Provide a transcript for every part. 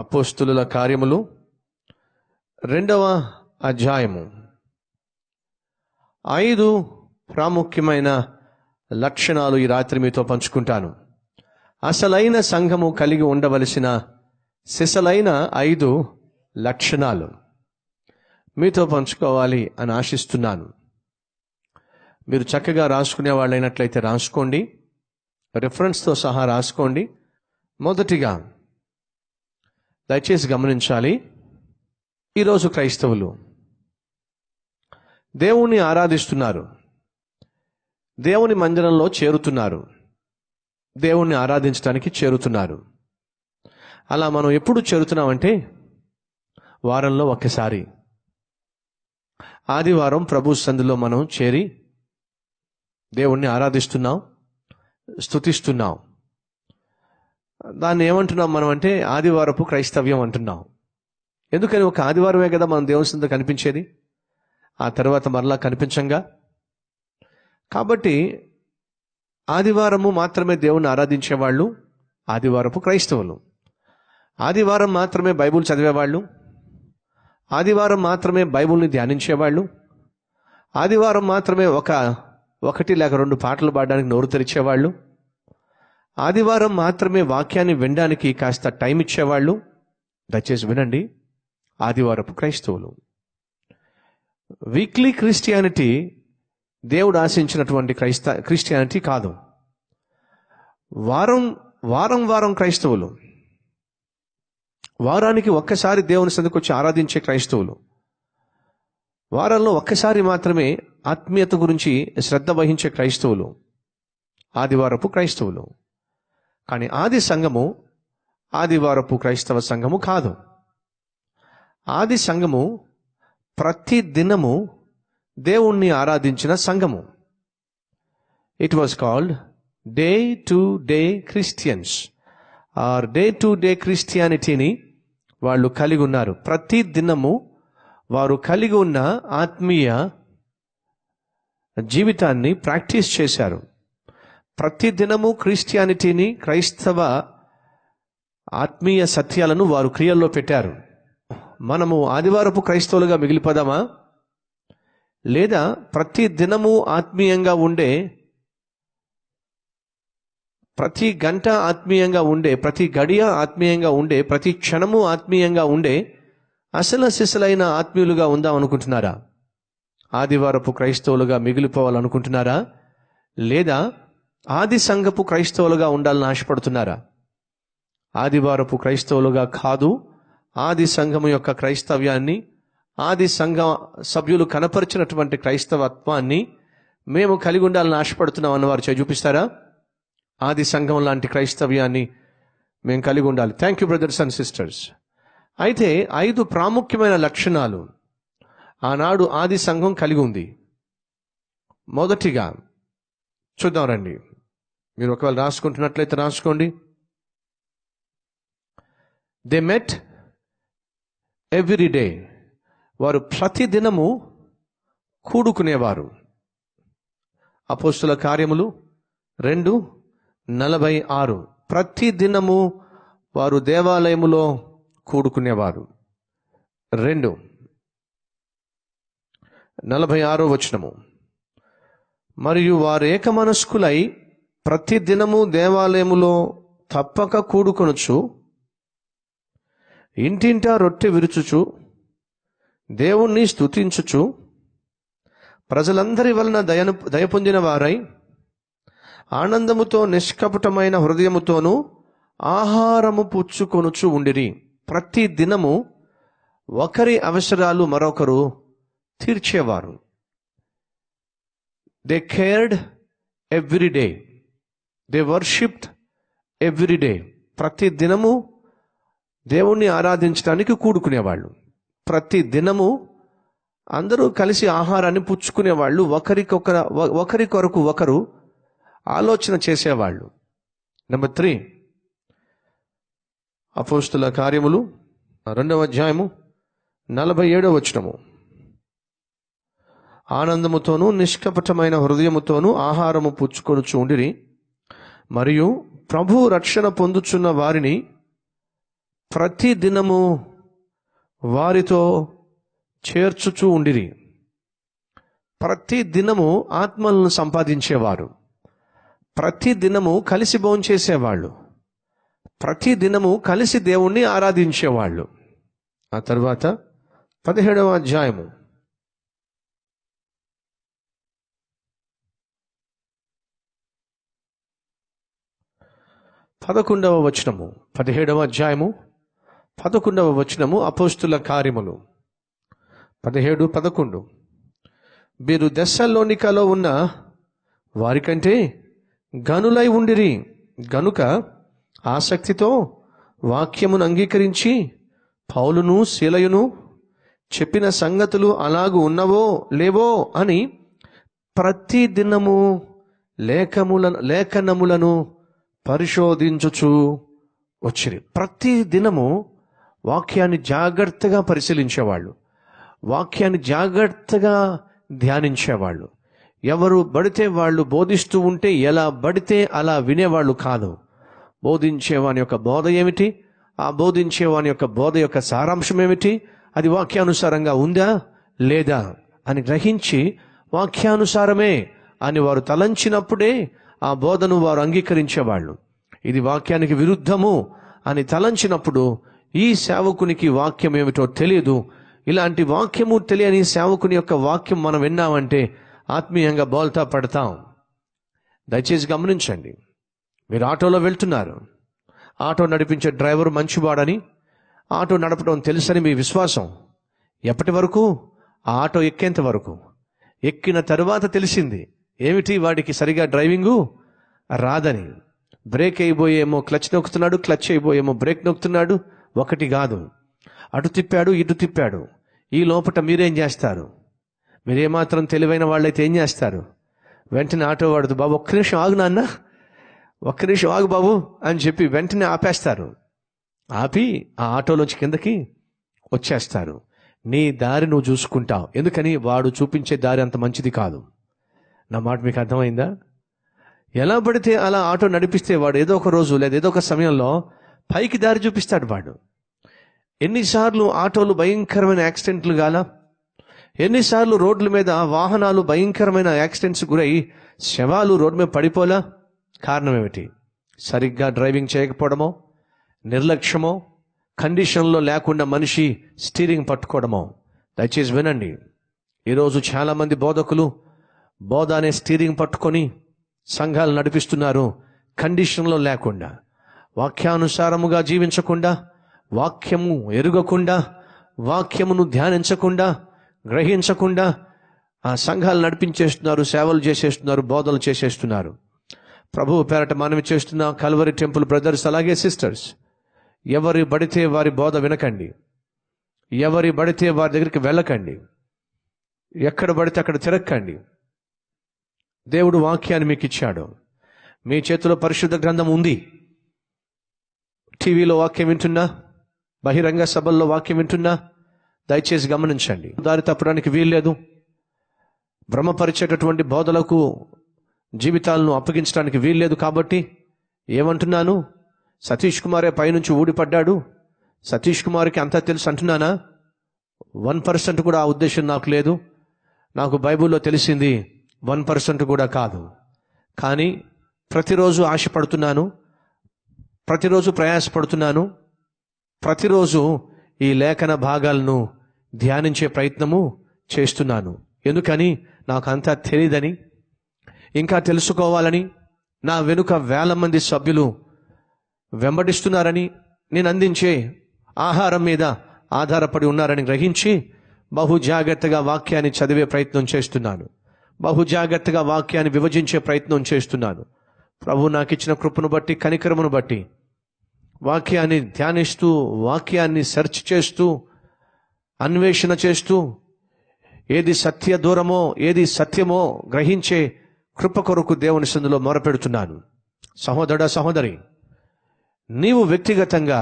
అపోస్తులుల కార్యములు 2వ అధ్యాయము 5 ప్రాముఖ్యమైన లక్షణాలు ఈ రాత్రి మీతో పంచుకుంటాను. అసలైన సంఘము కలిగి ఉండవలసిన సిసలైన 5 లక్షణాలు మీతో పంచుకోవాలి అని ఆశిస్తున్నాను. మీరు చక్కగా రాసుకునే వాళ్ళైనట్లయితే రాసుకోండి, రిఫరెన్స్తో సహా రాసుకోండి. మొదటిగా దయచేసి గమనించాలి, ఈరోజు క్రైస్తవులు దేవుణ్ణి ఆరాధిస్తున్నారు, దేవుని మందిరంలో చేరుతున్నారు, దేవుణ్ణి ఆరాధించడానికి చేరుతున్నారు. అలా మనం ఎప్పుడు చేరుతున్నామంటే వారంలో ఒక్కసారి ఆదివారం ప్రభు సంధిలో మనం చేరి దేవుణ్ణి ఆరాధిస్తున్నాం, స్తుతిస్తున్నాం. దాన్ని ఏమంటున్నాం మనం అంటే ఆదివారపు క్రైస్తవ్యం అంటున్నాం. ఎందుకని ఒక ఆదివారమే కదా మనం దేవుని సంధిలో కనిపించేది, ఆ తర్వాత మరలా కనిపించంగా. కాబట్టి ఆదివారము మాత్రమే దేవుణ్ణి ఆరాధించేవాళ్ళు ఆదివారపు క్రైస్తవులు. ఆదివారం మాత్రమే బైబుల్ చదివేవాళ్ళు, ఆదివారం మాత్రమే బైబుల్ని ధ్యానించేవాళ్ళు, ఆదివారం మాత్రమే ఒకటి లేక 2 పాటలు పాడడానికి నోరు తెరిచేవాళ్ళు, ఆదివారం మాత్రమే వాక్యాన్ని వినడానికి కాస్త టైం ఇచ్చేవాళ్ళు. దయచేసి వినండి, ఆదివారపు క్రైస్తవులు. వీక్లీ క్రిస్టియానిటీ దేవుడు ఆశించినటువంటి క్రిస్టియానిటీ కాదు. వారం క్రైస్తవులు, వారానికి ఒక్కసారి దేవుని సన్నిధికి వచ్చి ఆరాధించే క్రైస్తవులు, వారంలో ఒక్కసారి మాత్రమే ఆత్మీయత గురించి శ్రద్ధ వహించే క్రైస్తవులు ఆదివారపు క్రైస్తవులు. కానీ ఆది సంఘము ఆదివారపు క్రైస్తవ సంఘము కాదు. ఆది సంఘము ప్రతి దినము దేవుణ్ణి ఆరాధించిన సంఘము. It was called day to day Christians are day to day క్రిస్టియానిటీని వాళ్ళు కలిగి ఉన్నారు. ప్రతి దినము వారు కలిగి ఉన్న ఆత్మీయ జీవితాన్ని ప్రాక్టీస్ చేశారు. ప్రతి దినము క్రిస్టియానిటీని, క్రైస్తవ ఆత్మీయ సత్యాలను వారు క్రియల్లో పెట్టారు. మనము ఆదివారపు క్రైస్తవులుగా మిగిలిపోదామా? లేదా ప్రతి దినము ఆత్మీయంగా ఉండే, ప్రతి గంట ఆత్మీయంగా ఉండే, ప్రతి గడియ ఆత్మీయంగా ఉండే, ప్రతి క్షణము ఆత్మీయంగా ఉండే అసలు సిసలైన ఆత్మీయులుగా ఉందాం అనుకుంటున్నారా? ఆదివారపు క్రైస్తవులుగా మిగిలిపోవాలనుకుంటున్నారా? లేదా ఆది సంఘపు క్రైస్తవులుగా ఉండాలని ఆశపడుతున్నారా? ఆదివారపు క్రైస్తవులుగా కాదు, ఆది సంఘము యొక్క క్రైస్తవ్యాన్ని, ఆది సంఘ సభ్యులు కనపరిచినటువంటి క్రైస్తవత్వాన్ని మేము కలిగి ఉండాలని ఆశపడుతున్నాం అన్నవారు చూపిస్తారా? ఆది సంఘం లాంటి క్రైస్తవ్యాన్ని మేము కలిగి ఉండాలి. Thank you brothers and sisters. అయితే 5 ప్రాముఖ్యమైన లక్షణాలు ఆనాడు ఆది సంఘం కలిగి ఉంది. మొదటిగా చూద్దాం రండి. మీరు ఒకవేళ రాసుకుంటున్నట్లయితే రాసుకోండి. They met every day. వారు ప్రతి దినము కూడుకునేవారు. అపోస్తుల కార్యములు 2:46. ప్రతి దినము వారు దేవాలయములో కూడుకునేవారు. 2:46 వచనము. మరియు వారు ఏకమనస్కులై ప్రతి దినము దేవాలయములో తప్పక కూడుకొనుచు, ఇంటింటా రొట్టె విరుచుచు, దేవుణ్ణి స్తుతించుచు, ప్రజలందరి వలన దయ పొందిన వారై ఆనందముతో నిష్కపటమైన హృదయముతోనూ ఆహారము పుచ్చుకొనుచు ఉండిరి. ప్రతి దినము ఒకరి అవసరాలు మరొకరు తీర్చేవారు. They cared every day, they worshipped every day. ప్రతి దినము దేవుణ్ణి ఆరాధించడానికి కూడుకునేవాళ్ళు. ప్రతి దినము అందరూ కలిసి ఆహారాన్ని పుచ్చుకునేవాళ్ళు. ఒకరి కొరకు ఒకరు ఆలోచన చేసేవాళ్ళు. నెంబర్ 3, అపోస్తుల కార్యములు 2వ అధ్యాయము 47వ వచనము. ఆనందముతోనూ నిష్కపటమైన హృదయముతోనూ ఆహారము పుచ్చుకొనుచు ఉండిరి. మరియు ప్రభు రక్షణ పొందుచున్న వారిని ప్రతి దినము వారితో చేర్చుచూ ఉండిరి. ప్రతి దినము ఆత్మలను సంపాదించేవారు, ప్రతి దినము కలిసి భోంచేసేవాళ్ళు, ప్రతి దినము కలిసి దేవుణ్ణి ఆరాధించేవాళ్ళు. ఆ తర్వాత 17వ అధ్యాయము 11వ వచనము, 17వ అధ్యాయము 11వ వచనము, అపోస్తుల కార్యములు 17-11. వీరు దెస్సలోనికలో ఉన్న వారికంటే గనులై ఉండిరి గనుక ఆసక్తితో వాక్యమును అంగీకరించి పౌలును శీలయును చెప్పిన సంగతులు అలాగు ఉన్నవో లేవో అని ప్రతి దినము లేఖనములను పరిశోధించుచు వచ్చిరి. ప్రతి దినము వాక్యాన్ని జాగ్రత్తగా పరిశీలించేవాళ్ళు, వాక్యాన్ని జాగ్రత్తగా ధ్యానించేవాళ్ళు. ఎవరు పడితే వాళ్ళు బోధిస్తూ ఉంటే ఎలా పడితే అలా వినేవాళ్ళు కాదు. బోధించేవాని యొక్క బోధ ఏమిటి, ఆ బోధించేవాని యొక్క బోధ యొక్క సారాంశం ఏమిటి, అది వాక్యానుసారంగా ఉందా లేదా అని గ్రహించి వాక్యానుసారమే అని వారు తలంచినప్పుడే ఆ బోధను వారు అంగీకరించేవాళ్ళు. ఇది వాక్యానికి విరుద్ధము అని తలంచినప్పుడు ఈ సేవకునికి వాక్యం ఏమిటో తెలియదు. ఇలాంటి వాక్యము తెలియని సేవకుని యొక్క వాక్యం మనం విన్నామంటే ఆత్మీయంగా బోల్తా పడతాం. దయచేసి గమనించండి. మీరు ఆటోలో వెళ్తున్నారు, ఆటో నడిపించే డ్రైవర్ మంచివాడని, ఆటో నడపడం తెలుసని మీ విశ్వాసం. ఎప్పటి వరకు? ఆ ఆటో ఎక్కేంత వరకు. ఎక్కిన తరువాత తెలిసింది ఏమిటి, వాడికి సరిగా డ్రైవింగు రాదని. బ్రేక్ అయిపోయేమో క్లచ్ నొక్కుతున్నాడు, క్లచ్ అయిపోయేమో బ్రేక్ నొక్కుతున్నాడు. ఒకటి కాదు, అటు తిప్పాడు ఇటు తిప్పాడు. ఈ లోపట మీరేం చేస్తారు? మీరేమాత్రం తెలివైన వాళ్ళైతే ఏం చేస్తారు? వెంటనే ఆటో వాడుతూ, బాబు ఒక్క నిమిషం ఆగు నాన్న, ఒక్క నిమిషం ఆగు బాబు అని చెప్పి వెంటనే ఆపేస్తారు. ఆపి ఆ ఆటోలోంచి కిందకి వచ్చేస్తారు. నీ దారి నువ్వు చూసుకుంటావు. ఎందుకని? వాడు చూపించే దారి అంత మంచిది కాదు. నా మాట మీకు అర్థమైందా? ఎలా పడితే అలా ఆటో నడిపిస్తే వాడు ఏదో ఒక రోజు లేదా ఏదో ఒక సమయంలో పైకి దారి చూపిస్తాడు వాడు. ఎన్నిసార్లు ఆటోలు భయంకరమైన యాక్సిడెంట్లు గాల, ఎన్నిసార్లు రోడ్ల మీద వాహనాలు భయంకరమైన యాక్సిడెంట్స్ గురై శవాలు రోడ్డు మీద పడిపోలా? కారణం ఏమిటి? సరిగ్గా డ్రైవింగ్ చేయకపోవడమో, నిర్లక్ష్యమో, కండిషన్లో లేకుండా మనిషి స్టీరింగ్ పట్టుకోవడమో. దయచేసి వినండి. ఈరోజు చాలామంది బోధకులు బోధ అనే స్టీరింగ్ పట్టుకొని సంఘాలు నడిపిస్తున్నారు. కండిషన్లో లేకుండా, వాక్యానుసారముగా జీవించకుండా, వాక్యము ఎరుగకుండా, వాక్యమును ధ్యానించకుండా, గ్రహించకుండా ఆ సంఘాలు నడిపించేస్తున్నారు, సేవలు చేసేస్తున్నారు, బోధలు చేసేస్తున్నారు. ప్రభువు పేరట మనవి చేస్తున్న కల్వరి టెంపుల్ బ్రదర్స్, అలాగే సిస్టర్స్, ఎవరి పడితే వారి బోధ వినకండి, ఎవరి పడితే వారి దగ్గరికి వెళ్ళకండి, ఎక్కడ పడితే అక్కడ తిరక్కండి. దేవుడు వాక్యాన్ని మీకు ఇచ్చాడు. మీ చేతిలో పరిశుద్ధ గ్రంథం ఉంది. టీవీలో వాక్యం వింటున్నా, బహిరంగ సభల్లో వాక్యం వింటున్నా, దయచేసి గమనించండి. దారి తప్పడానికి వీల్లేదు. భ్రమపరిచేటటువంటి బోధలకు జీవితాలను అప్పగించడానికి వీల్లేదు. కాబట్టి ఏమంటున్నాను? సతీష్ కుమారే పైనుంచి ఊడిపడ్డాడు, సతీష్ కుమార్కి అంతా తెలుసు అంటున్నానా? 1% కూడా ఆ ఉద్దేశం నాకు లేదు. నాకు బైబిల్లో తెలిసింది 1% కూడా కాదు. కానీ ప్రతిరోజు ఆశపడుతున్నాను, ప్రతిరోజు ప్రయాసపడుతున్నాను, ప్రతిరోజు ఈ లేఖన భాగాలను ధ్యానించే ప్రయత్నము చేస్తున్నాను. ఎందుకని? నాకు అంతా తెలియదని, ఇంకా తెలుసుకోవాలని, నా వెనుక 1000 మంది సభ్యులు వెంబడిస్తున్నారని, నేను అందించే ఆహారం మీద ఆధారపడి ఉన్నారని గ్రహించి బహు జాగ్రత్తగా వాక్యాన్ని చదివే ప్రయత్నం చేస్తున్నాను. బహు జాగ్రత్తగా వాక్యాన్ని విభజించే ప్రయత్నం చేస్తున్నాను. ప్రభు నాకు ఇచ్చిన కృపను బట్టి, కనికరమును బట్టి వాక్యాన్ని ధ్యానిస్తూ, వాక్యాన్ని సెర్చ్ చేస్తూ, అన్వేషణ చేస్తూ, ఏది సత్య దూరమో ఏది సత్యమో గ్రహించే కృప కొరకు దేవుని సన్నిధిలో మొరపెడుతున్నాను. సహోదరుడా, సహోదరి, నీవు వ్యక్తిగతంగా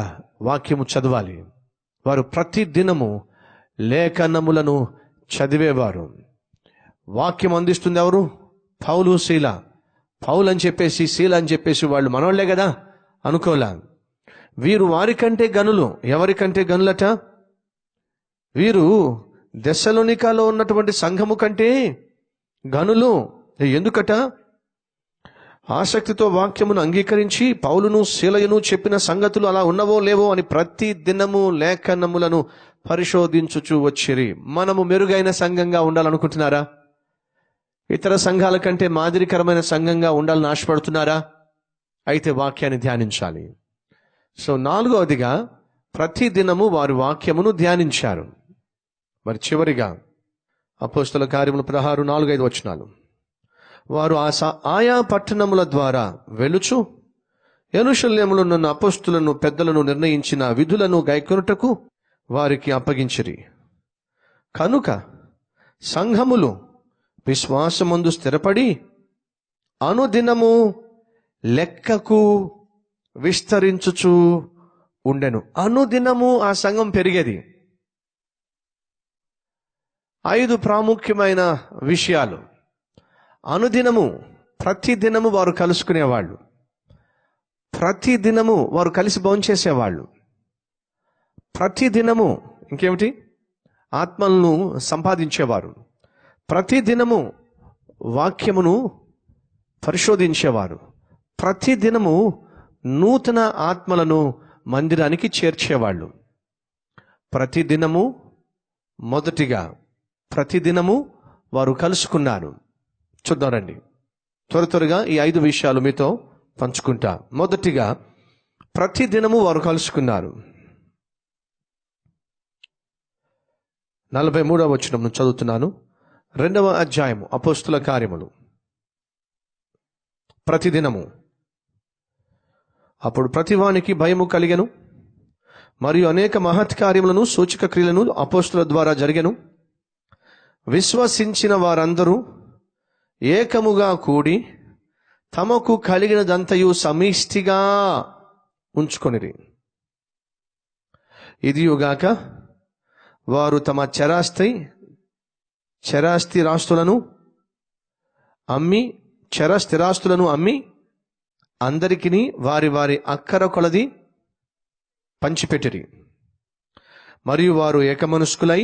వాక్యము చదవాలి. వారు ప్రతి దినము లేఖనములను చదివేవారు. వాక్యం అందిస్తుంది ఎవరు? పౌలు, శీల. పౌలు అని చెప్పేసి, శీల అని చెప్పేసి వాళ్ళు మనోళ్లే కదా అనుకోలే. వీరు వారికంటే గనులు. ఎవరికంటే గనులట? వీరు దెస్సలోనికలో ఉన్నటువంటి సంఘము కంటే గనులు. ఎందుకట? ఆసక్తితో వాక్యమును అంగీకరించి పౌలును శీలయును చెప్పిన సంగతులు అలా ఉన్నవో లేవో అని ప్రతి దినము లేఖనములను పరిశోధించుచూ వచ్చిరి. మనము మెరుగైన సంఘంగా ఉండాలనుకుంటున్నారా? ఇతర సంఘాల కంటే మాదిరికరమైన సంఘంగా ఉండాలని ఆశపడుతున్నారా? అయితే వాక్యాన్ని ధ్యానించాలి. సో 4వదిగా ప్రతి దినము వారు వాక్యమును ధ్యానించారు. మరి చివరిగా అపోస్తల కార్యములు 16:4-5 వచనాలు. వారు ఆయా పట్టణముల ద్వారా వెలుచు యెరూషలేములోనున్న అపోస్తలులను పెద్దలను నిర్ణయించిన విధులను గైకొనుటకు వారికి అప్పగించిరి. కనుక సంఘములు విశ్వాసమందు స్థిరపడి అనుదినము లెక్కకు విస్తరించుచు ఉండెను. అనుదినము ఆ సంఘం పెరిగేది. 5 ప్రాముఖ్యమైన విషయాలు. అనుదినము, ప్రతి దినము వారు కలుసుకునేవాళ్ళు. ప్రతి దినము వారు కలిసి భోంచేసేవాళ్ళు. ప్రతి దినము ఇంకేమిటి? ఆత్మలను సంపాదించేవారు. ప్రతి దినము వాక్యమును పరిశోధించేవారు. ప్రతి దినము నూతన ఆత్మలను మందిరానికి చేర్చేవాళ్ళు. ప్రతి దినము, మొదటిగా ప్రతి దినము వారు కలుసుకున్నారు. చూద్దాం రండి. త్వరగా ఈ 5 విషయాలు మీతో పంచుకుంటా. మొదటిగా ప్రతి దినము వారు కలుసుకున్నారు. 43వ వచనం చదువుతున్నాను. 2వ అధ్యాయము అపోస్తుల కార్యములు. ప్రతిదినము. అప్పుడు ప్రతివానికి భయము కలిగెను, మరియు అనేక మహత్కార్యములను సూచక క్రియలను అపోస్తుల ద్వారా జరిగెను. విశ్వసించిన వారందరూ ఏకముగా కూడి తమకు కలిగినదంతయు సమిష్టిగా ఉంచుకొనిరి. ఇదియుగాక వారు తమ చరాస్తిరాస్తులను అమ్మి అందరికిని వారి వారి అక్కర కొలది పంచిపెట్టిరి. మరియు వారు ఏకమనస్కులై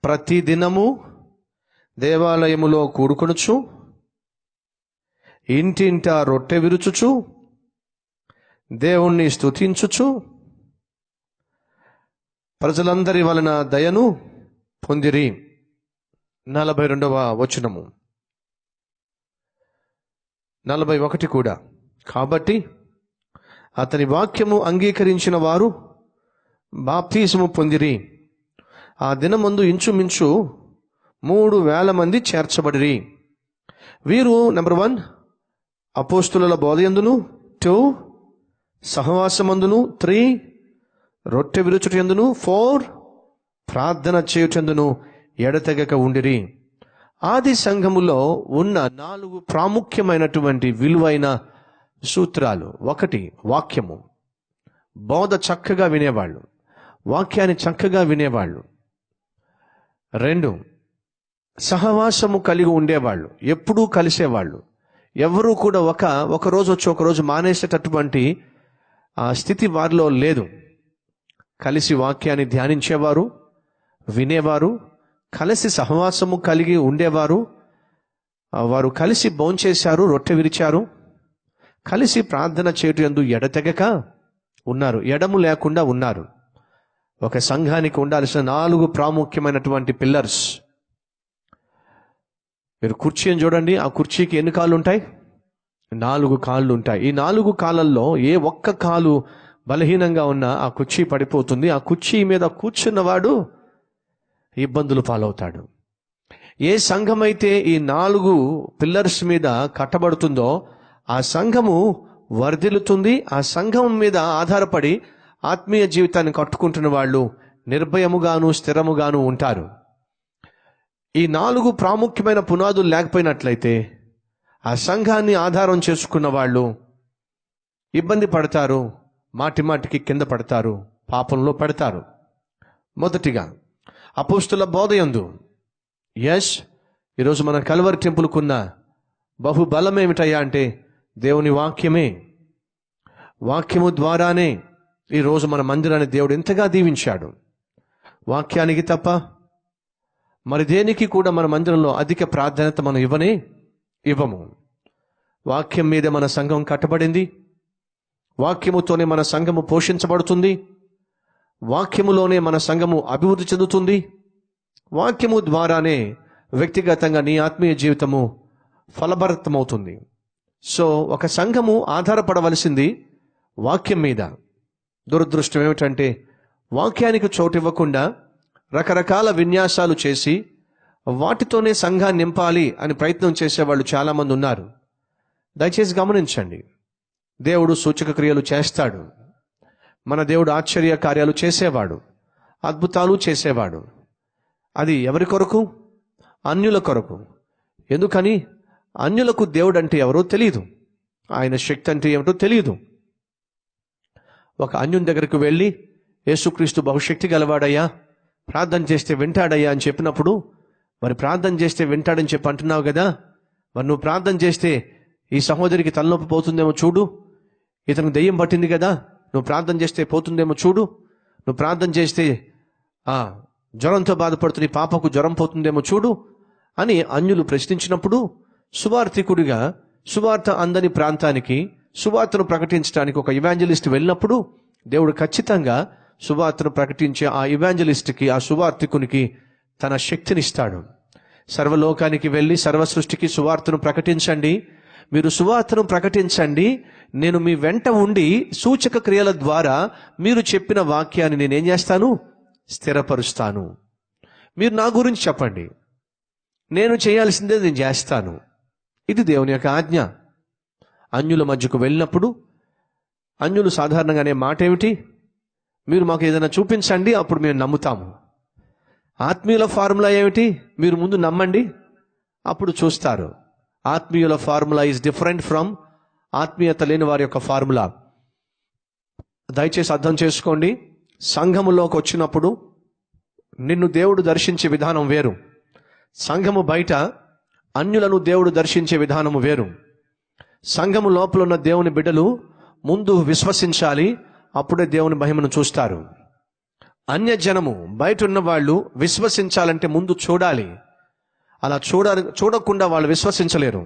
ప్రతి దినము దేవాలయములో కూడుకొనుచు ఇంటింటా రొట్టె విరుచుచు దేవుణ్ణి స్తుతించుచు ప్రజలందరి వలన దయను పొందిరి. 42వ వచనము. 41 కూడా. కాబట్టి అతని వాక్యము అంగీకరించిన వారు బాప్తిసము పొందిరి. ఆ దినమందు ఇంచుమించు 3,000 మంది చేర్చబడిరి. వీరు నెంబర్ 1 అపోస్తుల బోధయందును, 2 సహవాసమందును, 3 రొట్టె విరుచుటయందును, 4 ప్రార్థన చేయుటందును ఎడతెగక ఉండిరి. ఆది సంఘములో ఉన్న 4 ప్రాముఖ్యమైనటువంటి విలువైన సూత్రాలు. 1 వాక్యము. బోధ చక్కగా వినేవాళ్ళు, వాక్యాన్ని చక్కగా వినేవాళ్ళు. 2 సహవాసము కలిగి ఉండేవాళ్ళు, ఎప్పుడూ కలిసేవాళ్ళు. ఎవరూ కూడా ఒక రోజు వచ్చి ఒక రోజు మానేసేటటువంటి ఆ స్థితి వారిలో లేదు. కలిసి వాక్యాన్ని ధ్యానించేవారు, వినేవారు, కలిసి సహవాసము కలిగి ఉండేవారు. వారు కలిసి భోంచేశారు, రొట్టె విరిచారు, కలిసి ప్రార్థన చేయటం యందు ఎడతెగక ఉన్నారు, ఎడము లేకుండా ఉన్నారు. ఒక సంఘానికి ఉండాల్సిన 4 ప్రాముఖ్యమైనటువంటి పిల్లర్స్. మీరు కుర్చీని చూడండి, ఆ కుర్చీకి ఎన్ని కాళ్ళు ఉంటాయి? 4 కాళ్ళు ఉంటాయి. ఈ 4 కాళ్ళల్లో ఏ ఒక్క కాలు బలహీనంగా ఉన్నా ఆ కుర్చీ పడిపోతుంది. ఆ కుర్చీ మీద కూర్చున్నవాడు ఇబ్బందులు పాలవుతాడు. ఏ సంఘమైతే ఈ 4 పిల్లర్స్ మీద కట్టబడుతుందో ఆ సంఘము వర్ధిల్లుతుంది. ఆ సంఘం మీద ఆధారపడి ఆత్మీయ జీవితాన్ని కట్టుకుంటున్న వాళ్ళు నిర్భయముగాను స్థిరముగాను ఉంటారు. ఈ 4 ప్రాముఖ్యమైన పునాదులు లేకపోయినట్లయితే ఆ సంఘాన్ని ఆధారం చేసుకున్న వాళ్ళు ఇబ్బంది పడతారు, మాటి మాటికి కింద పడతారు, పాపంలో పడతారు. మొదటిగా అపోస్తుల బోధయందు. ఈరోజు మన కల్వరి టెంపుల్కున్న బహుబలం ఏమిటయ్యా అంటే దేవుని వాక్యమే. వాక్యము ద్వారానే ఈరోజు మన మందిరాన్ని దేవుడు ఎంతగా దీవించాడు. వాక్యానికి తప్ప మరి దేనికి కూడా మన మందిరంలో అధిక ప్రాధాన్యత మనం ఇవ్వము. వాక్యం మీద మన సంఘం కట్టబడింది. వాక్యముతోనే మన సంఘము పోషించబడుతుంది. వాక్యములోనే మన సంఘము అభివృద్ధి చెందుతుంది. వాక్యము ద్వారానే వ్యక్తిగతంగా నీ ఆత్మీయ జీవితము ఫలభరితమవుతుంది. సో ఒక సంఘము ఆధారపడవలసింది వాక్యం మీద. దురదృష్టం ఏమిటంటే వాక్యానికి చోటు ఇవ్వకుండా రకరకాల విన్యాసాలు చేసి వాటితోనే సంఘాన్ని నింపాలి అని ప్రయత్నం చేసేవాళ్ళు చాలామంది ఉన్నారు. దయచేసి గమనించండి, దేవుడు సూచక క్రియలు చేస్తాడు. మన దేవుడు ఆశ్చర్య కార్యాలు చేసేవాడు, అద్భుతాలు చేసేవాడు. అది ఎవరి కొరకు? అన్యుల కొరకు. ఎందుకని? అన్యులకు దేవుడు అంటే ఎవరో తెలియదు, ఆయన శక్తి అంటే ఏమిటో తెలియదు. ఒక అన్యుని దగ్గరకు వెళ్ళి యేసుక్రీస్తు బహుశక్తి గలవాడయ్యా, ప్రార్థన చేస్తే వింటాడయ్యా అని చెప్పినప్పుడు, మరి ప్రార్థన చేస్తే వింటాడని చెప్పి అంటున్నావు కదా, మరి నువ్వు ప్రార్థన చేస్తే ఈ సహోదరికి తలనొప్పి పోతుందేమో చూడు, ఇతనికి దెయ్యం పట్టింది కదా, నువ్వు ప్రార్థన చేస్తే పోతుందేమో చూడు, నువ్వు ప్రార్థన చేస్తే జ్వరంతో బాధపడుతున్న ఈ పాపకు జ్వరం పోతుందేమో చూడు అని అన్యులు ప్రశ్నించినప్పుడు, సువార్థికుడిగా సువార్త అందని ప్రాంతానికి సువార్తను ప్రకటించడానికి ఒక ఇవాంజలిస్ట్ వెళ్ళినప్పుడు దేవుడు ఖచ్చితంగా సువార్తను ప్రకటించే ఆ ఇవాంజలిస్ట్కి, ఆ సువార్థికునికి తన శక్తినిస్తాడు. సర్వలోకానికి వెళ్ళి సర్వ సృష్టికి సువార్తను ప్రకటించండి, మీరు సువార్తను ప్రకటించండి, నేను మీ వెంట ఉండి సూచక క్రియల ద్వారా మీరు చెప్పిన వాక్యాన్ని నేనేం చేస్తాను? స్థిరపరుస్తాను. మీరు నా గురించి చెప్పండి, నేను చేయాల్సిందే నేను చేస్తాను. ఇది దేవుని యొక్క ఆజ్ఞ. అన్యుల మధ్యకు వెళ్ళినప్పుడు అన్యులు సాధారణంగా అనే మాట ఏమిటి? మీరు మాకు ఏదైనా చూపించండి, అప్పుడు మేము నమ్ముతాము. ఆత్మీయుల ఫార్ములా ఏమిటి? మీరు ముందు నమ్మండి, అప్పుడు చూస్తారు. ఆత్మీయుల ఫార్ములా ఈజ్ డిఫరెంట్ ఫ్రమ్ ఆత్మీయత లేని వారి యొక్క ఫార్ములా. దయచేసి అర్థం చేసుకోండి. సంఘములోకి వచ్చినప్పుడు నిన్ను దేవుడు దర్శించే విధానం వేరు, సంఘము బయట అన్యులను దేవుడు దర్శించే విధానము వేరు. సంఘము లోపల ఉన్న దేవుని బిడ్డలు ముందు విశ్వసించాలి, అప్పుడే దేవుని మహిమను చూస్తారు. అన్యజనము బయట ఉన్న వాళ్ళు విశ్వసించాలంటే ముందు చూడాలి. అలా చూడకుండా వాళ్ళు విశ్వసించలేరు.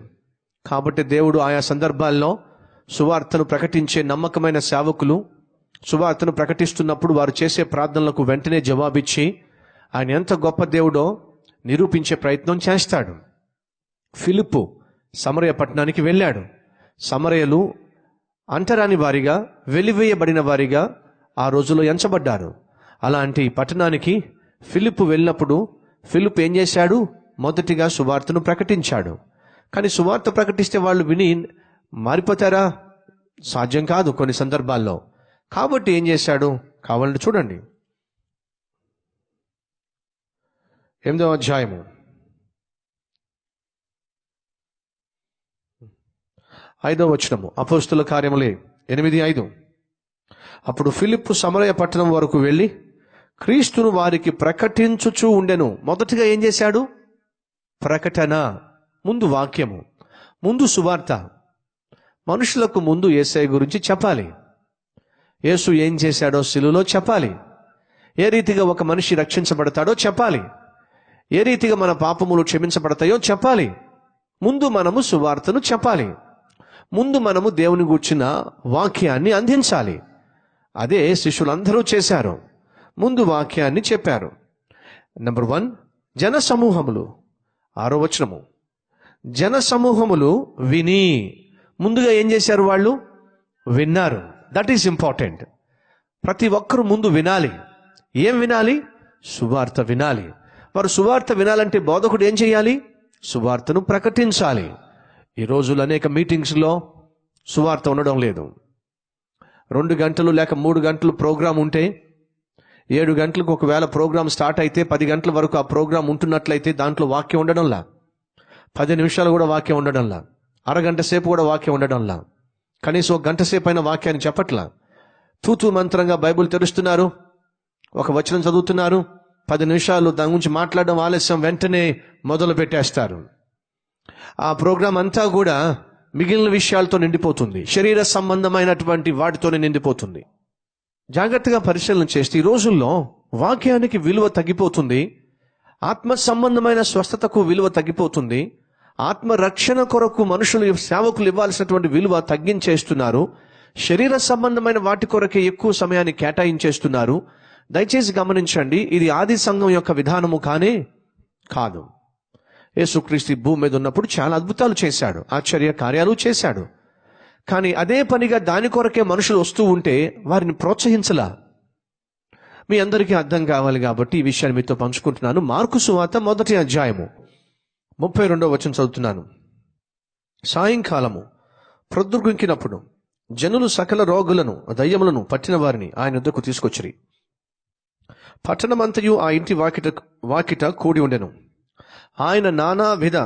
కాబట్టి దేవుడు ఆయా సందర్భాల్లో సువార్తను ప్రకటించే నమ్మకమైన సేవకులు సువార్తను ప్రకటిస్తున్నప్పుడు వారు చేసే ప్రార్థనలకు వెంటనే జవాబిచ్చి ఆయన ఎంత గొప్ప దేవుడో నిరూపించే ప్రయత్నం చేస్తాడు. ఫిలిప్పు సమరయ పట్టణానికి వెళ్ళాడు. సమరయలు అంటరాని వారిగా, వెలివేయబడిన వారిగా ఆ రోజుల్లో ఎంచబడ్డారు. అలాంటి పట్టణానికి ఫిలిప్పు వెళ్ళినప్పుడు ఫిలిప్పు ఏం చేశాడు? మొదటిగా సువార్తను ప్రకటించాడు. కానీ సువార్త ప్రకటిస్తే వాళ్ళు విని మారిపోతారా? సాధ్యం కాదు కొన్ని సందర్భాల్లో. కాబట్టి ఏం చేశాడు? కావాలంటే చూడండి, 8వ అధ్యాయము 5వ వచనము, అపోస్తుల కార్యములే 8:5. అప్పుడు ఫిలిప్పు సమరయ పట్టణం వరకు వెళ్ళి క్రీస్తును వారికి ప్రకటించుచూ ఉండెను. మొదటిగా ఏం చేశాడు? ప్రకటన. ముందు వాక్యము, ముందు సువార్త. మనుషులకు ముందు యేసయ్య గురించి చెప్పాలి. యేసు ఏం చేశాడో శిలువలో చెప్పాలి. ఏ రీతిగా ఒక మనిషి రక్షించబడతాడో చెప్పాలి. ఏ రీతిగా మన పాపములు క్షమించబడతాయో చెప్పాలి. ముందు మనము సువార్తను చెప్పాలి. ముందు మనము దేవుని గూర్చిన వాక్యాన్ని అందించాలి. అదే శిష్యులందరూ చేశారు. ముందు వాక్యాన్ని చెప్పారు. నెంబర్ 1, జన సమూహములు. 6వ వచనము, జన సమూహములు విని. ముందుగా ఏం చేశారు? వాళ్ళు విన్నారు. That is important. ప్రతి ఒక్కరూ ముందు వినాలి. ఏం వినాలి? సువార్త వినాలి. వారు సువార్త వినాలంటే బోధకుడు ఏం చేయాలి? సువార్తను ప్రకటించాలి. ఈ రోజులు అనేక మీటింగ్స్లో సువార్త ఉండడం లేదు. 2 గంటలు లేక 3 గంటలు ప్రోగ్రాం ఉంటే 7 గంటలకు ఒకవేళ ప్రోగ్రాం స్టార్ట్ అయితే 10 గంటల వరకు ఆ ప్రోగ్రాం ఉంటున్నట్లయితే దాంట్లో వాక్యం ఉండడంలా, 10 నిమిషాలు కూడా వాక్యం ఉండడంలా, అరగంట సేపు కూడా వాక్యం ఉండడంలా, కనీసం 1 గంట సేపు అయిన వాక్యాన్ని చెప్పట్లా. తూతూ మంత్రంగా బైబిల్ తెరుస్తున్నారు, ఒక వచనం చదువుతున్నారు, 10 నిమిషాలు దాని గురించి మాట్లాడడం ఆలస్యం, వెంటనే మొదలు పెట్టేస్తారు. ఆ ప్రోగ్రాం అంతా కూడా మిగిలిన విషయాలతో నిండిపోతుంది. శరీర సంబంధమైనటువంటి వాటితోనే నిండిపోతుంది. జాగ్రత్తగా పరిశీలన చేస్తే ఈ రోజుల్లో వాక్యానికి విలువ తగ్గిపోతుంది. ఆత్మ సంబంధమైన స్వస్థతకు విలువ తగ్గిపోతుంది. ఆత్మ రక్షణ కొరకు మనుషులు, సేవకులు ఇవ్వాల్సినటువంటి విలువ తగ్గించేస్తున్నారు. శరీర సంబంధమైన వాటి కొరకే ఎక్కువ సమయాన్ని కేటాయించేస్తున్నారు. దయచేసి గమనించండి, ఇది ఆది సంఘం యొక్క విధానము కానే కాదు. యేసుక్రీస్తు భూమి మీద ఉన్నప్పుడు చాలా అద్భుతాలు చేశాడు, ఆశ్చర్య కార్యాలు చేశాడు. కానీ అదే పనిగా దాని కొరకే మనుషులు వస్తూ ఉంటే వారిని ప్రోత్సహించలా. మీ అందరికీ అర్థం కావాలి కాబట్టి ఈ విషయాన్ని మీతో పంచుకుంటున్నాను. మార్కు సువార్త 1వ అధ్యాయము 32వ వచనం చదువుతున్నాను. సాయంకాలము ప్రొద్దుగుంకినప్పుడు జనులు సకల రోగులను, దయ్యములను పట్టిన వారిని ఆయన వద్దకు తీసుకొచ్చిరి. పట్టణమంతయు ఆ ఇంటి వాకిట కూడి ఉండెను. ఆయన నానావిధ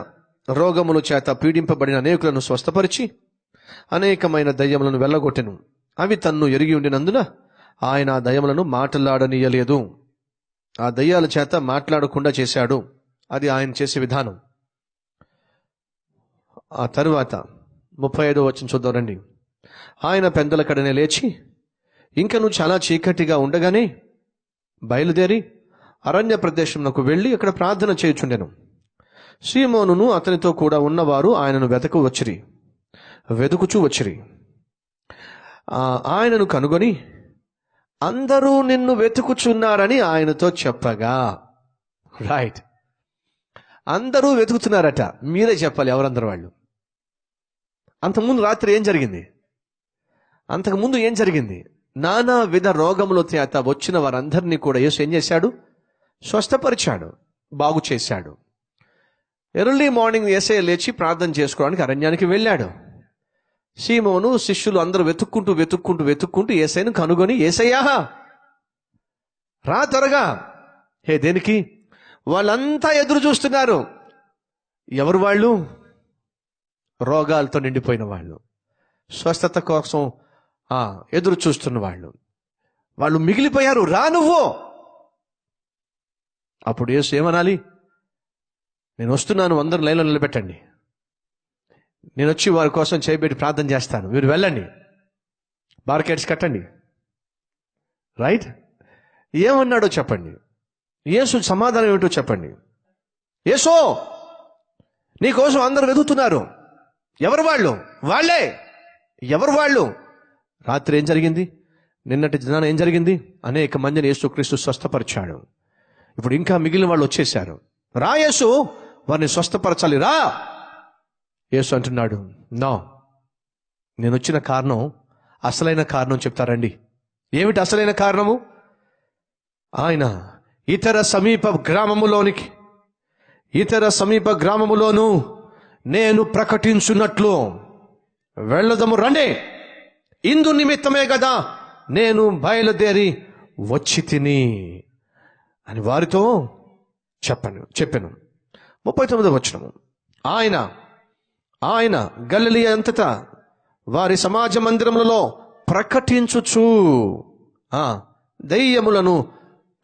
రోగముల చేత పీడింపబడిన అనేకులను స్వస్థపరిచి అనేకమైన దయ్యములను వెళ్ళగొట్టెను. అవి తన్ను ఎరిగి ఉండినందున ఆయన ఆ దయ్యములను మాట్లాడనీయలేదు. ఆ దయ్యాల చేత మాట్లాడకుండా చేశాడు. అది ఆయన చేసే విధానం. ఆ తరువాత 35వ వచనం చూద్దాం రండి. ఆయన పెందల కడనే లేచి ఇంకను చాలా చీకటిగా ఉండగానే బయలుదేరి అరణ్య ప్రదేశంకు వెళ్ళి అక్కడ ప్రార్థన చేయుచుండెను. సీమోనును అతనితో కూడా ఉన్నవారు ఆయనను వెతుకుచూ వచ్చిరి. ఆయనను కనుగొని అందరూ నిన్ను వెతుకుచున్నారని ఆయనతో చెప్పగా, రైట్, అందరూ వెతుకుతున్నారట. మీరే చెప్పాలి ఎవరందరూ వాళ్ళు. అంతకుముందు రాత్రి ఏం జరిగింది? అంతకుముందు ఏం జరిగింది? నానా విధ రోగముల చేత వచ్చిన వారందరినీ కూడా యేసు ఏం చేశాడు? స్వస్థపరిచాడు, బాగు చేశాడు. ఎర్లీ మార్నింగ్ యేసయ్య లేచి ప్రార్థన చేసుకోవడానికి అరణ్యానికి వెళ్ళాడు. సీమోను శిష్యులు అందరూ వెతుక్కుంటూ యేసయ్యను కనుగొని, యేసయ్యా రా త్వరగా. దేనికి? వాళ్ళంతా ఎదురు చూస్తున్నారు. ఎవరు వాళ్ళు? రోగాలతో నిండిపోయిన వాళ్ళు, స్వస్థత కోసం ఎదురు చూస్తున్న వాళ్ళు మిగిలిపోయారు. రా నువ్వు. అప్పుడు యేసు ఏమనాలి? నేను వస్తున్నాను, అందరూ లైన్లో నిలబెట్టండి, నేను వచ్చి వారి కోసం చేయబెట్టి ప్రార్థన చేస్తాను, మీరు వెళ్ళండి, బార్కెట్స్ కట్టండి. రైట్? ఏమన్నాడో చెప్పండి. యేసు సమాధానం ఏమిటో చెప్పండి. యేసు నీకోసం అందరూ వెతుకుతున్నారు. ఎవరు వాళ్ళు? వాళ్ళే. ఎవరు వాళ్ళు? రాత్రి ఏం జరిగింది? నిన్నటి దినాన ఏం జరిగింది? అనేక మందిని యేసుక్రీస్తు స్వస్థపరిచాడు. ఇప్పుడు ఇంకా మిగిలిన వాళ్ళు వచ్చేశారు. రా యేసు, వారిని స్వస్థపరచాలి, రా. యేసు అంటున్నాడు, నో, నేను వచ్చిన కారణం, అసలైన కారణం చెప్తారండి. ఏమిటి అసలైన కారణము? ఆయన ఇతర సమీప గ్రామములోను నేను ప్రకటించున్నట్లు వెళ్ళదము రండి, ఇందు నిమిత్తమే కదా నేను బయలుదేరి వచ్చి తిని అని వారితో చెప్పాను. 39వ వచనము. ఆయన గలిలయ అంతటా వారి సమాజ మందిరములలో ప్రకటించుచు దయ్యములను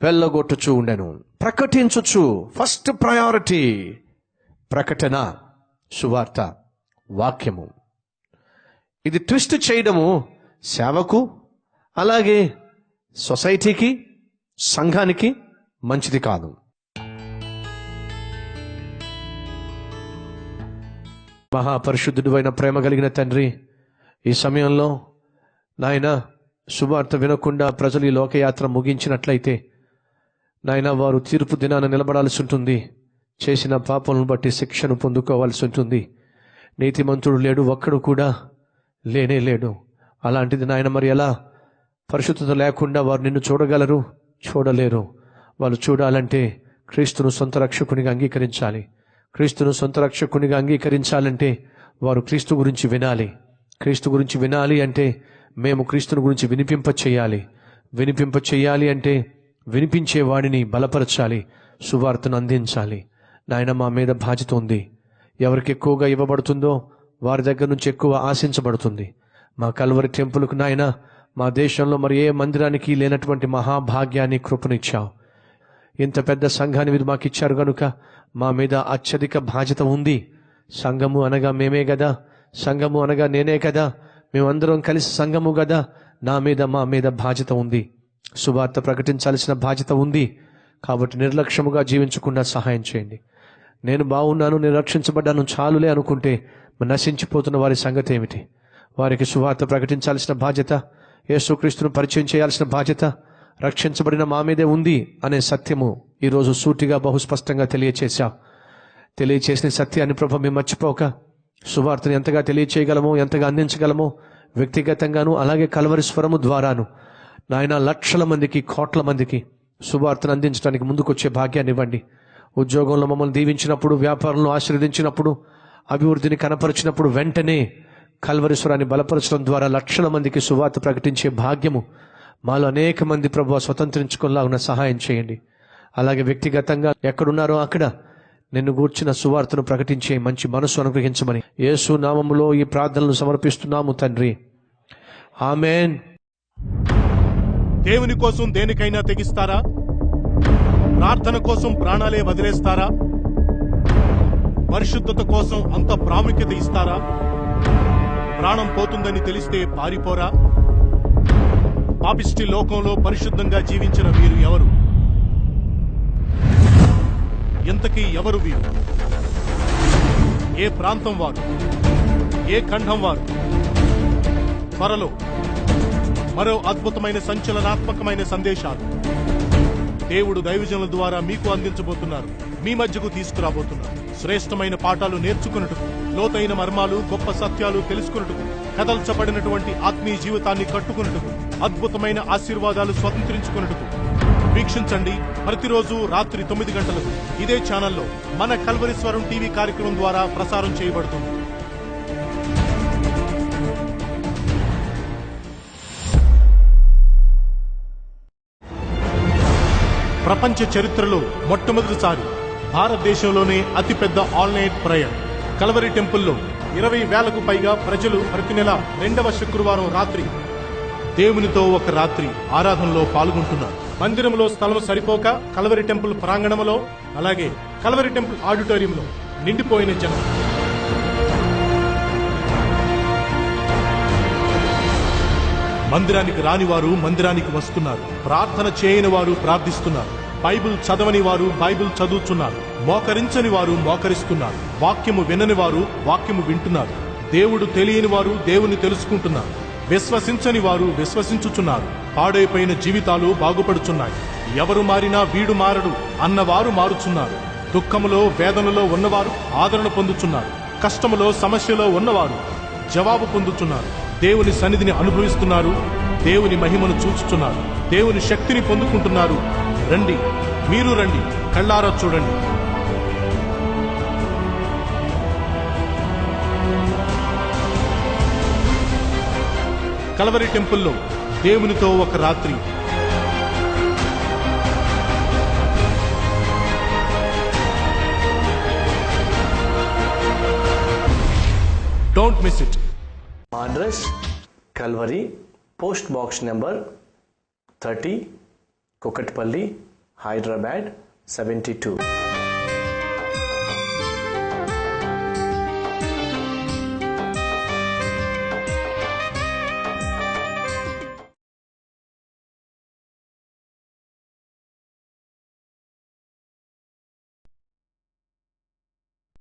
వెళ్ళగొట్టుచు ఉండెను. ప్రకటించుచు, ఫస్ట్ ప్రయారిటీ ప్రకటన, సువార్త, వాక్యము. ఇది ట్విస్ట్ చేయడము సేవకు, అలాగే సొసైటీకి, సంఘానికి మంచిది కాదు. మహాపరిశుద్ధుడు అయిన ప్రేమ కలిగిన తండ్రి, ఈ సమయంలో నాయన సువార్త వినకుండా ప్రజలు ఈ లోకయాత్ర ముగించినట్లయితే నాయన వారు తీర్పు దినాన నిలబడాల్సి ఉంటుంది. చేసిన పాపలను బట్టి శిక్షను పొందుకోవాల్సి ఉంటుంది. నీతిమంతుడు లేడు, ఒక్కడు కూడా లేనే లేడు. అలాంటిది నాయన మరి ఎలా పరిశుద్ధత లేకుండా వారు నిన్ను చూడగలరు? చూడలేరు. వాళ్ళు చూడాలంటే క్రీస్తును సొంత రక్షకునిగా అంగీకరించాలి. క్రీస్తును సొంత రక్షకునిగా అంగీకరించాలంటే వారు క్రీస్తు గురించి వినాలి. క్రీస్తు గురించి వినాలి అంటే మేము క్రీస్తుని గురించి వినిపింప చేయాలి అంటే వినిపించే వాడిని బలపరచాలి, సువార్తను అందించాలి. నాయన మా మీద బాధ్యత ఉంది. ఎవరికి ఎక్కువగా ఇవ్వబడుతుందో వారి దగ్గర నుంచి ఎక్కువ ఆశించబడుతుంది. మా కల్వరి టెంపుల్కు నాయన మా దేశంలో మరి ఏ మందిరానికి లేనటువంటి మహాభాగ్యాన్ని కృపనిచ్చావు. ఇంత పెద్ద సంఘాన్ని మీరు మాకు ఇచ్చారు కనుక మా మీద అత్యధిక బాధ్యత ఉంది. సంఘము అనగా మేమే కదా. సంఘము అనగా నేనే కదా, మేమందరం కలిసి సంఘము కదా. మా మీద బాధ్యత ఉంది, సువార్త ప్రకటించాల్సిన బాధ్యత ఉంది. కాబట్టి నిర్లక్ష్యముగా జీవించకుండా సహాయం చేయండి. నేను బాగున్నాను, నేను రక్షించబడ్డాను చాలులే అనుకుంటే నశించిపోతున్న వారి సంగతి ఏమిటి? వారికి సువార్త ప్రకటించాల్సిన బాధ్యత, యేసుక్రీస్తును పరిచయం చేయాల్సిన బాధ్యత రక్షించబడిన మా మీదే ఉంది అనే సత్యము ఈరోజు సూటిగా బహుస్పష్టంగా తెలియచేసిన సత్యాన్ని ప్రభు మేము మర్చిపోక సువార్తను ఎంతగా తెలియచేయగలమో, ఎంతగా అందించగలమో వ్యక్తిగతంగాను అలాగే కల్వరి స్వరము ద్వారాను నాయన లక్షల మందికి, కోట్ల మందికి సువార్తను అందించడానికి ముందుకొచ్చే భాగ్యాన్ని ఇవ్వండి. ఉద్యోగంలో మమ్మల్ని దీవించినప్పుడు, వ్యాపారంలో ఆశీర్వదించినప్పుడు, అభివృద్ధిని కనపరిచినప్పుడు వెంటనే కల్వరి స్వరాన్ని బలపరచడం ద్వారా లక్షల మందికి సువార్త ప్రకటించే భాగ్యము మాలో అనేక మంది ప్రభువా స్వతంత్రించుకునేలాగా సహాయం చేయండి. అలాగే వ్యక్తిగతంగా ఎక్కడున్నారో అక్కడ నిన్ను గూర్చిన సువార్తను ప్రకటించే మంచి మనసు అనుగ్రహించమని యేసు నామములో ఈ ప్రార్థనలు సమర్పిస్తున్నాము తండ్రి, ఆమేన్. దేవుని కోసం దేనికైనా తెగిస్తారా? ప్రార్థన కోసం ప్రాణాలే వదిలేస్తారా? పరిశుద్ధత కోసం అంత ప్రాముఖ్యత ఇస్తారా? ప్రాణం పోతుందని తెలిస్తే పారిపోరా? పాపిష్టి లోకంలో పరిశుద్ధంగా జీవించిన వీరు ఎవరు? ఇంతకీ ఎవరు వీరు? ఏ ప్రాంతం వారు? ఏ ఖండం వారు? త్వరలో మరో అద్భుతమైన సంచలనాత్మకమైన సందేశాలు దేవుడు దైవజనుల ద్వారా మీకు అందించబోతున్నారు, మీ మధ్యకు తీసుకురాబోతున్నారు. శ్రేష్టమైన పాఠాలు నేర్చుకున్నట్టుకు, లోతైన మర్మాలు, గొప్ప సత్యాలు తెలుసుకున్నట్టుకు, కదల్చబడినటువంటి ఆత్మీయ జీవితాన్ని కట్టుకున్నట్టుకు, అద్భుతమైన ఆశీర్వాదాలు స్వతంత్రించుకున్నట్టుకు వీక్షించండి. ప్రతిరోజు రాత్రి 9 గంటలకు ఇదే ఛానల్లో మన కల్వరి స్వరం టీవీ కార్యక్రమం ద్వారా ప్రసారం చేయబడుతుంది. ప్రపంచ చరిత్రలో మొట్టమొదటిసారి భారతదేశంలోనే అతిపెద్ద ఆల్ నైట్ ప్రేయర్ కల్వరి టెంపుల్లో 20,000కు పైగా ప్రజలు ప్రతి నెల 2వ శుక్రవారం రాత్రి దేవునితో ఒక రాత్రి ఆరాధనలో పాల్గొంటున్నారు. మందిరంలో స్థలం సరిపోక కల్వరి టెంపుల్ ప్రాంగణంలో, అలాగే కల్వరి టెంపుల్ ఆడిటోరియంలో నిండిపోయిన జనం. మందిరానికి రాని వారు మందిరానికి వస్తున్నారు, ప్రార్థన చేయని వారు ప్రార్థిస్తున్నారు, బైబిల్ చదవని వారు బైబిల్ చదువుతున్నారు, మోకరించని వారు మోకరిస్తున్నారు, వాక్యము వినని వారు వాక్యము వింటున్నారు, దేవుడు తెలియని వారు దేవుని తెలుసుకుంటున్నారు, విశ్వసించని వారు విశ్వసించుచున్నారు, పాడైపోయిన జీవితాలు బాగుపడుచున్నాయి. ఎవరు మారినా వీడు మారడు అన్నవారు మారుచున్నారు. దుఃఖములో వేదనలో ఉన్నవారు ఆదరణ పొందుచున్నారు, కష్టములో సమస్యలో ఉన్నవారు జవాబు పొందుచున్నారు, దేవుని సన్నిధిని అనుభవిస్తున్నారు, దేవుని మహిమను చూచుచున్నారు, దేవుని శక్తిని పొందుకుంటున్నారు. రండి, మీరు రండి, కళ్ళారా చూడండి. కల్వరి టెంపుల్లో దేవునితో ఒక రాత్రి. Don't miss it. Address Calvary, post box number 30, Kukatpally, Hyderabad 72.